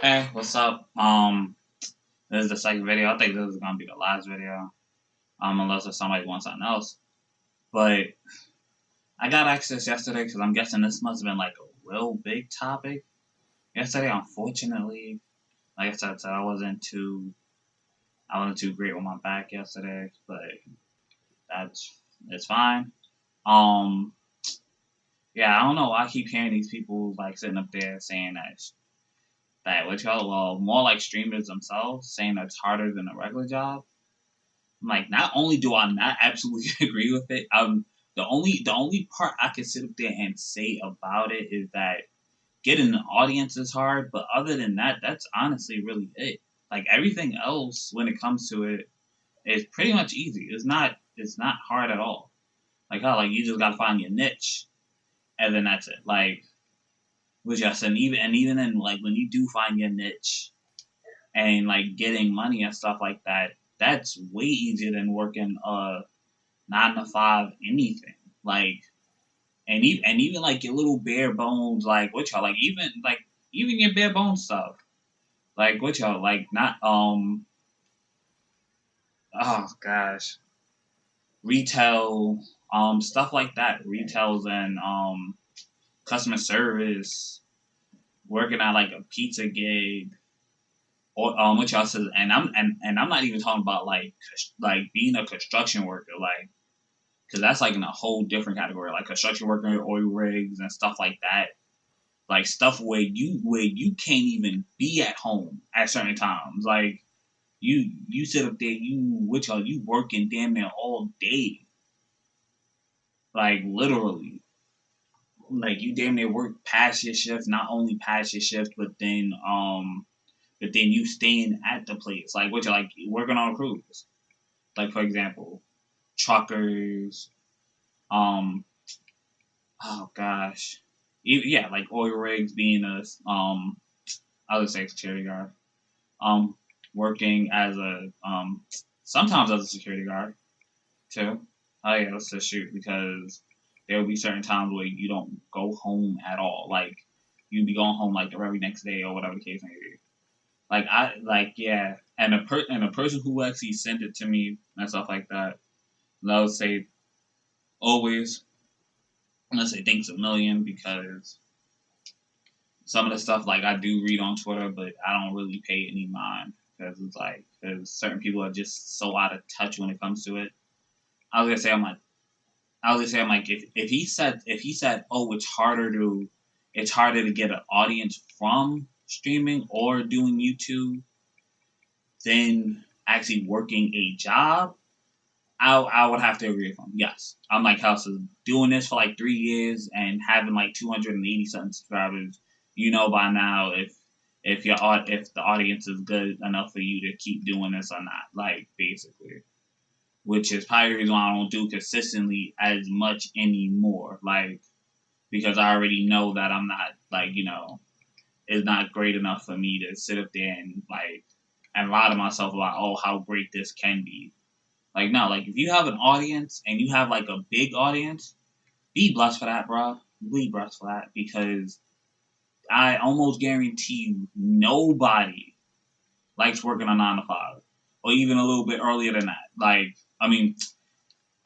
Hey, what's up? This is the second video. I think this is gonna be the last video. Unless if somebody wants something else. But I got access yesterday because I'm guessing this must have been like a real big topic yesterday. Unfortunately, like I said, I wasn't too great with my back yesterday, but that's it's fine. Um, yeah, I don't know. I keep hearing these people like sitting up there saying that what y'all well more like streamers themselves saying that it's harder than a regular job. Like, not only do I not absolutely agree with it, the only part I can sit up there and say about it is that getting an audience is hard. But other than that, that's honestly really it. Like everything else, when it comes to it, is pretty much easy. It's not hard at all. Like how like you just gotta find your niche, and then that's it. Like which yes, and even then like when you do find your niche and like getting money and stuff like that, that's way easier than working 9 to 5 anything. Like and even like your little bare bones like what y'all like even your bare bones stuff. Like what y'all like not oh gosh. Retail, stuff like that. Retails and customer service, working at like a pizza gig or what y'all says and I'm not even talking about like being a construction worker, like because that's like in a whole different category, like construction worker, oil rigs, and stuff like that. Like stuff where you can't even be at home at certain times. Like you sit up there, you working damn near all day, like literally. Like you damn near work past your shift, not only past your shift, but then you staying at the place, like which like working on a cruise. Like for example, truckers, um, oh gosh, yeah, like oil rigs being I would say security guard. Um, Working as a sometimes as a security guard too. Oh yeah, let's just shoot because there will be certain times where you don't go home at all. Like you be going home like the very next day or whatever the case may be. Like I like yeah, and a person who actually sent it to me and stuff like that. Let's say always let's say thanks a million because some of the stuff like I do read on Twitter, but I don't really pay any mind because it's like because certain people are just so out of touch when it comes to it. I was gonna say I'm like I was gonna say I'm like if he said oh it's harder to get an audience from streaming or doing YouTube than actually working a job. I would have to agree with him. Yes, I'm like House is doing this for like 3 years and having like 280 something subscribers. You know by now if the audience is good enough for you to keep doing this or not. Like basically, which is probably the reason why I don't do consistently as much anymore. Like because I already know that I'm not like it's not great enough for me to sit up there and lie to myself about how great this can be. Like no, like if you have an audience and you have like a big audience, be blessed for that, bro. Be blessed for that because I almost guarantee you nobody likes working a 9 to 5 or even a little bit earlier than that. Like I mean,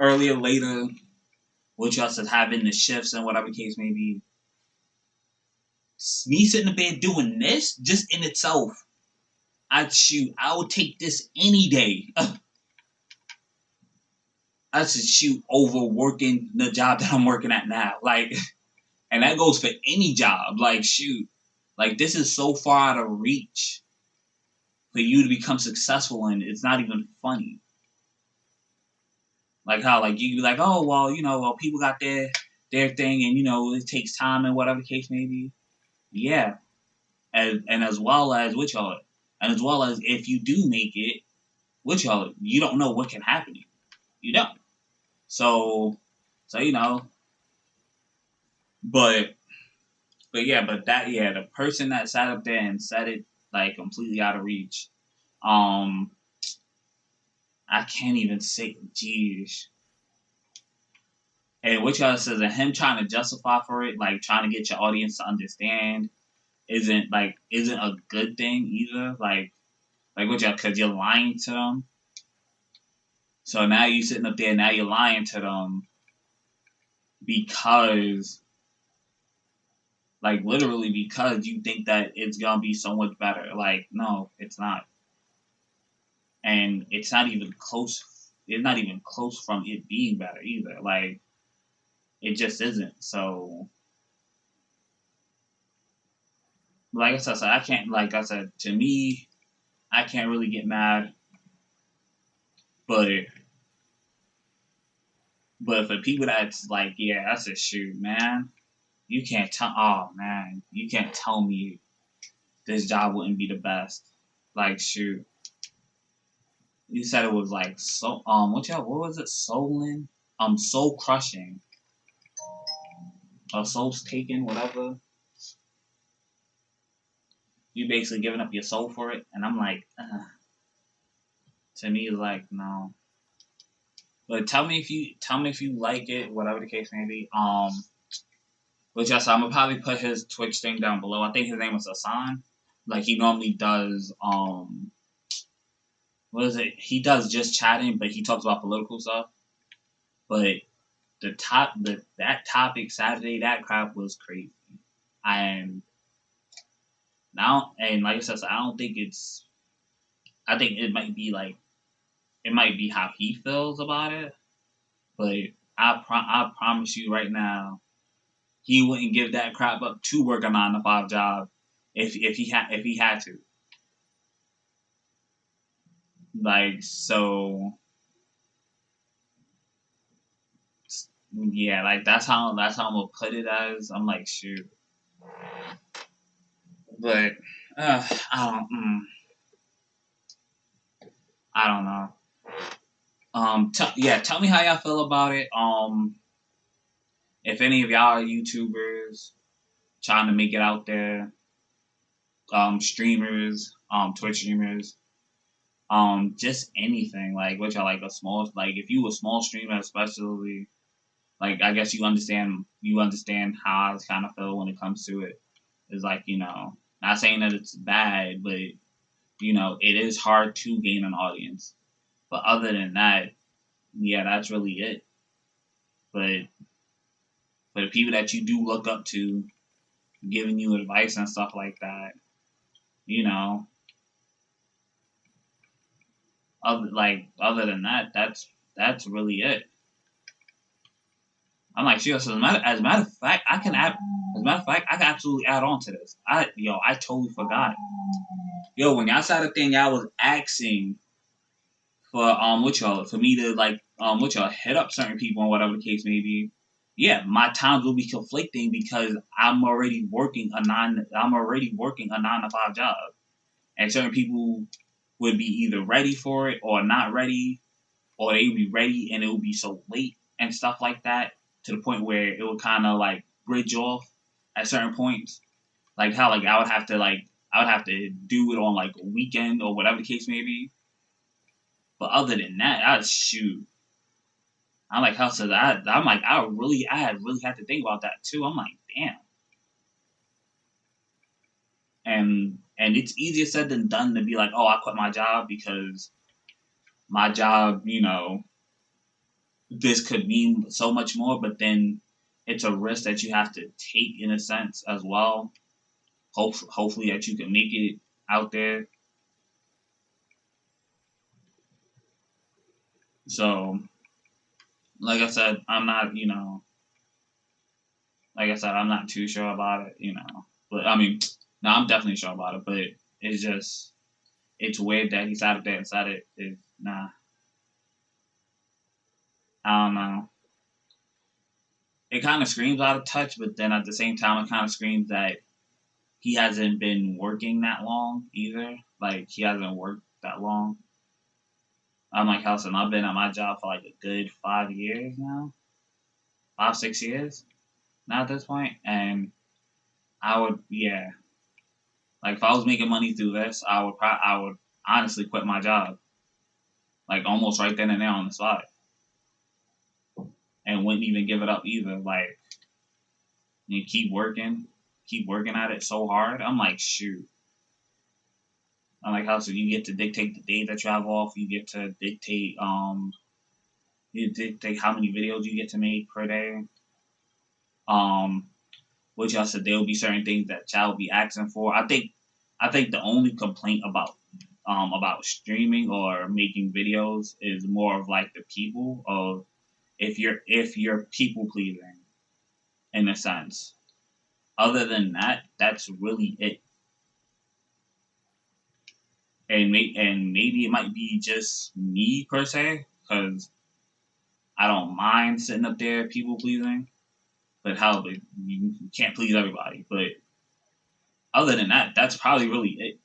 earlier, later, which us is having the shifts and whatever case may be. Me sitting in bed doing this just in itself, I would take this any day. I should shoot over working the job that I'm working at now. Like, and that goes for any job. Like, shoot, like this is so far out of reach for you to become successful in. It's not even funny. Like how like you be like, oh well, well people got their thing, and it takes time and whatever case may be. Yeah, and as well as which y'all, and as well as if you do make it, which y'all, you don't know what can happen to you. You don't. So, so. But the person that sat up there and said it like completely out of reach. Um, I can't even say, geez. And what y'all says, and him trying to justify for it, like trying to get your audience to understand, isn't a good thing either. Like what you because you're lying to them. So now you sitting up there, now you're lying to them because like literally because you think that it's gonna be so much better. Like, no, it's not. And it's not even close it's not even close from it being better either. Like it just isn't. So like I said, I can't like I said, to me, I can't really get mad. But for people that's like, yeah, that's a shoot, man. You can't tell oh man, you can't tell me this job wouldn't be the best. Like shoot. You said it was like so what was it? Soul soul crushing. Or soul's taken, whatever. You basically giving up your soul for it. And I'm like, to me it's like no. But tell me if you like it, whatever the case may be. Which yes, I'm gonna probably put his Twitch thing down below. I think his name was Hassan. Like he normally does what is it? He does just chatting, but he talks about political stuff. But that topic Saturday, that crap was crazy. And now and like I said, so I don't think it's I think it might be how he feels about it. But I promise you right now, he wouldn't give that crap up to work a 9 to 5 job if he had to. Like so, yeah, like that's how I'm gonna put it as. I'm like shoot, but I I don't know. Yeah, tell me how y'all feel about it. If any of y'all are YouTubers trying to make it out there, streamers, Twitch streamers, just anything like what y'all like a small like if you a small streamer especially like I guess you understand how I kind of feel when it comes to it. It's like not saying that it's bad, but it is hard to gain an audience. But other than that, yeah, that's really it. But for the people that you do look up to, giving you advice and stuff like that, you know, other than that, that's really it. I'm like, sure. So as a matter of fact, I can absolutely add on to this. I totally forgot. Yo, when y'all started thing, y'all was asking for for me to like what y'all hit up certain people and whatever the case may be. Yeah, my times will be conflicting because I'm already working a 9 to 5 job, and certain people would be either ready for it or not ready, or they would be ready and it would be so late and stuff like that to the point where it would kind of like bridge off at certain points. Like how like I would have to do it on like a weekend or whatever the case may be. But other than that, I shoot. I'm like, how so that I'm like, I had really had to think about that too. I'm like, damn. And it's easier said than done to be like, oh, I quit my job because my job, this could mean so much more, but then it's a risk that you have to take in a sense as well. Hopefully that you can make it out there. So, like I said, I'm not too sure about it, But I mean, no, I'm definitely sure about it. But it's just, it's weird that he sat there and said it. Nah, I don't know. It kind of screams out of touch, but then at the same time, it kind of screams that he hasn't been working that long either. Like he hasn't worked that long. I'm like, Helson, I've been at my job for like a good 5 years now, 5 6 years now at this point, and I would, yeah, like if I was making money through this, I would honestly quit my job, like almost right then and there on the spot, and wouldn't even give it up either. Like you keep working at it so hard. I'm like, shoot. I'm like, how so you get to dictate the day that you have off. You dictate how many videos you get to make per day. Um, which I said there will be certain things that y'all will be asking for. I think the only complaint about streaming or making videos is more of like the people of if you're people pleasing in a sense. Other than that, that's really it. And maybe it might be just me per se, because I don't mind sitting up there people pleasing. But how? But you can't please everybody. But other than that, that's probably really it.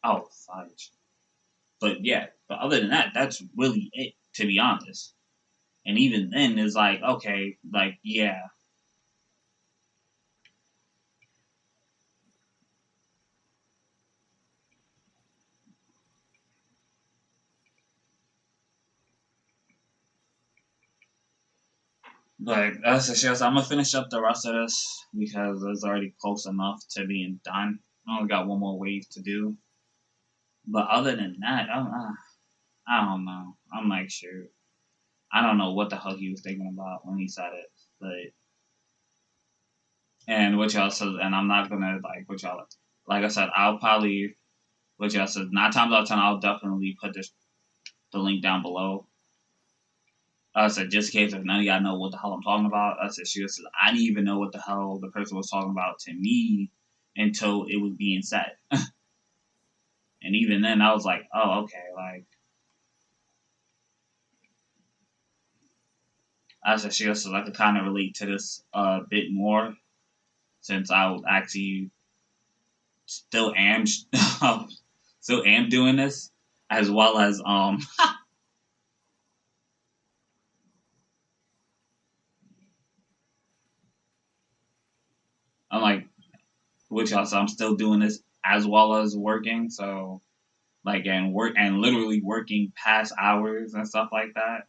Oh, fudge. But yeah, but other than that, that's really it. To be honest, and even then, it's like okay, like yeah, but that's a shit. So I'm gonna finish up the rest of this because it's already close enough to being done. I only got one more wave to do. But other than that, I don't know. I'm like, shoot. I don't know what the hell he was thinking about when he said it. But and which y'all said, and I'm not gonna like what y'all like I said. I'll probably which y'all said 9 times out of 10. I'll definitely put the link down below. I said just in case if none of y'all know what the hell I'm talking about. I said she said I didn't even know what the hell the person was talking about to me until it was being said. And even then, I was like, oh okay, like I said she said I could kind of relate to this a bit more since I was actually still am still am doing this as well as I'm like which also I'm still doing this as well as working, so like and literally working past hours and stuff like that.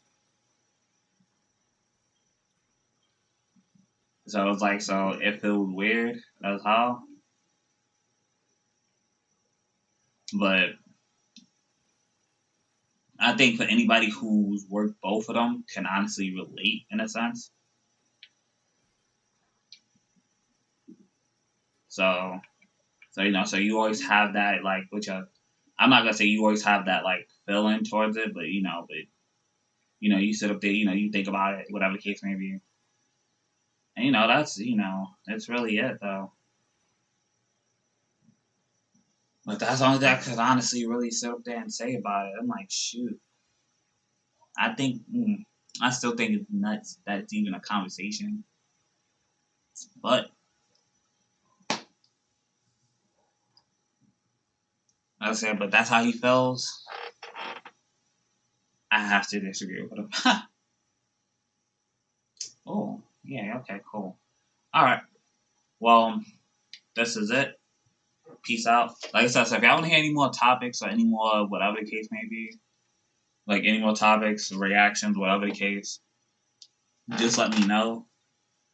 So it's like so it feels weird as how, but I think for anybody who's worked both of them can honestly relate in a sense. So so you always have that like which I'm not gonna say you always have that like feeling towards it, but you sit up there, you think about it, whatever the case may be. And that's that's really it though. But that's all that I could honestly really sit up there and say about it. I'm like, shoot. I think I still think it's nuts that it's even a conversation. But like I said, but that's how he feels. I have to disagree with him. Oh, yeah, okay, cool. Alright. Well, this is it. Peace out. Like I said, so if y'all want to hear any more topics or any more whatever the case may be, like any more topics, reactions, whatever the case, just let me know.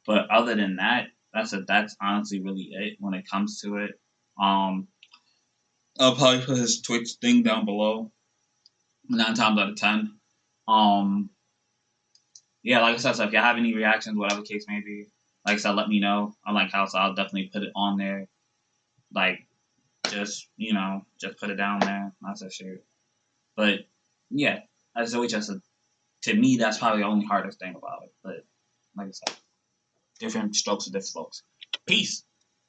But other than that, that's honestly really it when it comes to it. Um, I'll probably put his Twitch thing down below. 9 times out of 10. Um, yeah, like I said, so if y'all have any reactions, whatever the case may be, like I said, let me know. I like how so I'll definitely put it on there. Like just put it down there. That's a shit. But yeah, as always, just to me, that's probably the only hardest thing about it. But like I said, different strokes for different folks. Peace.